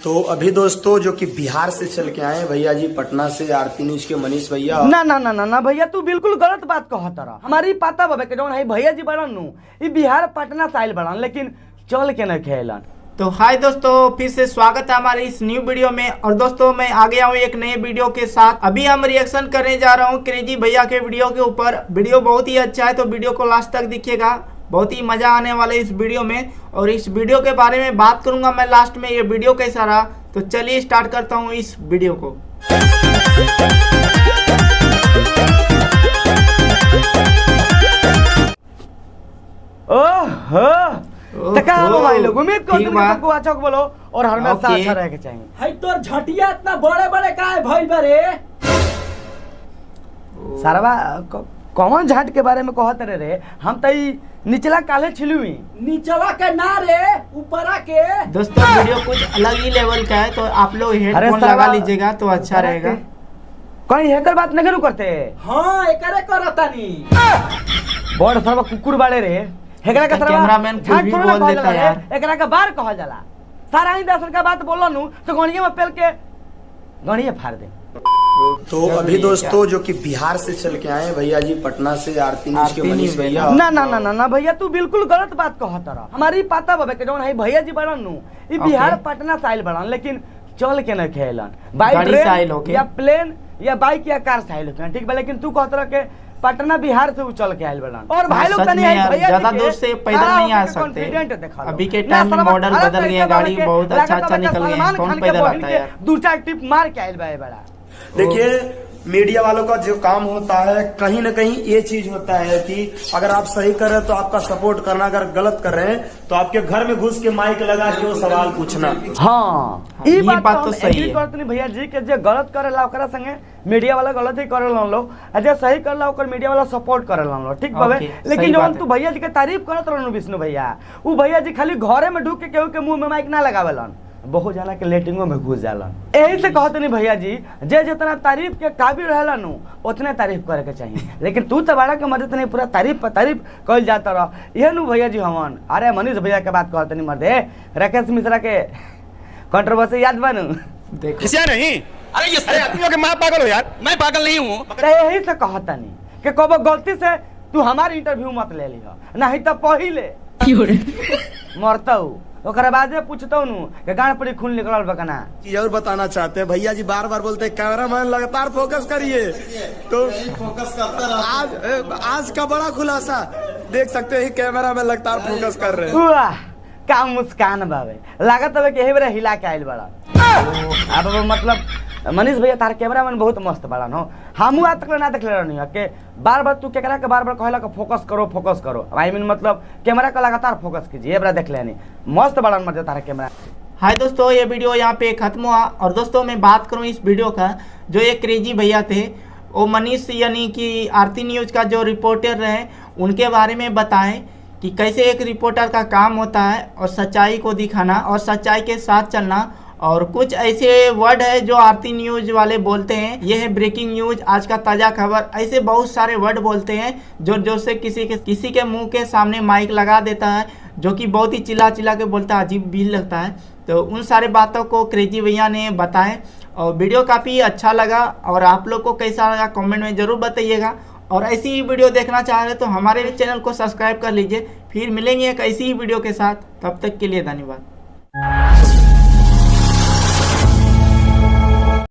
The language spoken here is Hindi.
तो अभी दोस्तों जो कि बिहार से चल के आए भैया जी, पटना से आरती न्यूज के मनीष भैया। ना ना ना ना ना भैया, तू बिल्कुल गलत बात कहत रहा। हमारी पता बाबे के जौन है भैया जी बड़न नु ई बिहार पटना से आइल बड़न, लेकिन चल के न खेलन। तो हाय दोस्तों, फिर से स्वागत है हमारे इस न्यू वीडियो में। और दोस्तों मैं आ गया हूँ एक नए वीडियो के साथ। अभी हम रिएक्शन करने जा रहा हूँ क्रेजी भैया के वीडियो के ऊपर। वीडियो बहुत ही अच्छा है, तो वीडियो को लास्ट तक देखिएगा, बहुत ही मजा आने वाला है इस वीडियो में। और इस वीडियो के बारे में बात करूंगा मैं लास्ट में, ये वीडियो कैसा रहा। तो चलिए स्टार्ट करता हूँ इस वीडियो को। उम्मीद करते सबको अच्छा बोलो और हमेशा अच्छा रहे के चाहिए। है तोर झटिया इतना बड़े बड़े काहे भइल बरे? सरवा कौन झाट के बारे में कहत रे? हम तई निचला काले छिलुई, नीचवा के ना रे, ऊपरा के। दोस्तों वीडियो कुछ अलग ही लेवल का है, तो आप लोग हेडफोन लगा लीजिएगा तो अच्छा रहेगा। कहीं हैकर बात नहीं करते। हाँ एकरे करतानी। बड़ सरवा कुकुर बाड़े रे। एकरा का कैमरामैन कुछ भी बोल देता है यार। एकरा का बार कहल जाला। सारा ही 10 का बात बोलो नु तो गणिये में पेल के गणिये फाड़ दे। तो अभी दोस्तों जो कि बिहार से चल के आए भैया जी, पटना से आरती न्यूज के मनीष भैया। ना ना ना ना ना भैया, तू बिल्कुल गलत बात कहत रहा। हमारी पता बाबे के जौन है भैया जी बड़न नु ई बिहार पटना से आइल बड़न, लेकिन चल के न खेलन। बाइक से या प्लेन या बाइक या कार से आइल होके, ठीक बा। लेकिन तू कहत रहा के पटना बिहार से चल के आइल बड़न। और भाई लोग तनी भैया ज्यादा दूर से पैदल नहीं आ सकते। अभी के टाइम में मॉडल बदल गया, गाड़ी बहुत अच्छा निकल गया, कौन पैदल आता है यार। 2-4 टिप मार के आइल बा बड़ा। देखिए मीडिया वालों का जो काम होता है, कहीं न कहीं ये चीज होता है कि अगर आप सही कर रहे हैं तो आपका सपोर्ट करना, अगर गलत कर रहे हैं तो आपके घर में घुस के माइक लगा के वो सवाल पूछना। हाँ ये बात तो सही है भैया जी के जे गलत करेला ओकरा संगे मीडिया वाला गलत ही करेला लो, जे सही करला ओकर मीडिया वाला सपोर्ट करेला लो, ठीक बाबे। लेकिन जब तू भैया जी के तारीफ करत रहनु विष्णु भैया, उ भैया जी खाली घरे में ढुक के केहू के मुंह में माइक ना लगावेलन, बहुत जना के लेटिंगों में घुस जालन। यही से कहते नहीं भैया जी, जे जितना तारीफ के काबिल रहला नु उतने तारीफ करे के चाहिए। लेकिन तू तो बड़ा के मदद नहीं, पूरा तारीफ पर तारीफ कल जाता रह। यह नु भैया जी हमन। अरे मनीष भैया के बात कहते नहीं मर्दे, राकेश मिश्रा के कंट्रोवर्सी याद बनू देखो नहीं। अरे ये सारे आदमियों के मां पागल हो यार, मैं पागल नहीं हूँ। यही से कहता नहीं कि कब गलती से तू हमारी इंटरव्यू मत ले लिया, नहीं तो पहिले मरता ओकरा बाद पूछता हूँ कि गाड़ पर खून निकल बकना। और बताना चाहते हैं भैया जी, बार बार बोलते हैं कैमरामैन लगातार फोकस करिए, तो फोकस करते रहो। आज का बड़ा खुलासा देख सकते हैं, कैमरामैन लगातार फोकस कर रहे हैं। वाह का मुस्कान बाबे, लागत है कि यही बार हिला के आइल बड़ा। अब मतलब मनीष भैया तार कैमरामैन बहुत मस्त बड़ा नो। हमू आज तक ना देख ले रहनी है कि बार बार तू केकरा के बार बार कहला कि फोकस करो। आई मीन मतलब कैमरा का लगातार फोकस कीजिए, ये बड़ा देख लेनी मस्त बड़ा मत तारा कैमरा। हाय दोस्तों, ये वीडियो यहाँ पे खत्म हुआ। और दोस्तों मैं बात करूँ इस वीडियो का, जो ये क्रेजी भैया थे वो मनीष यानी कि आरती न्यूज का जो रिपोर्टर रहे, उनके बारे में बताएं कि कैसे एक रिपोर्टर का काम होता है और सच्चाई को दिखाना और सच्चाई के साथ चलना। और कुछ ऐसे वर्ड है जो आरती न्यूज वाले बोलते हैं, ये है ब्रेकिंग न्यूज, आज का ताज़ा खबर, ऐसे बहुत सारे वर्ड बोलते हैं जो से किसी के मुंह के सामने माइक लगा देता है, जो कि बहुत ही चिल्ला के बोलता है, अजीब भी लगता है। तो उन सारे बातों को क्रेजी भैया ने बताएं। और वीडियो काफ़ी अच्छा लगा, और आप लोग को कैसा लगा कमेंट में ज़रूर बताइएगा। और ऐसी ही वीडियो देखना चाह रहे तो हमारे चैनल को सब्सक्राइब कर लीजिए। फिर मिलेंगे एक ऐसी ही वीडियो के साथ, तब तक के लिए धन्यवाद।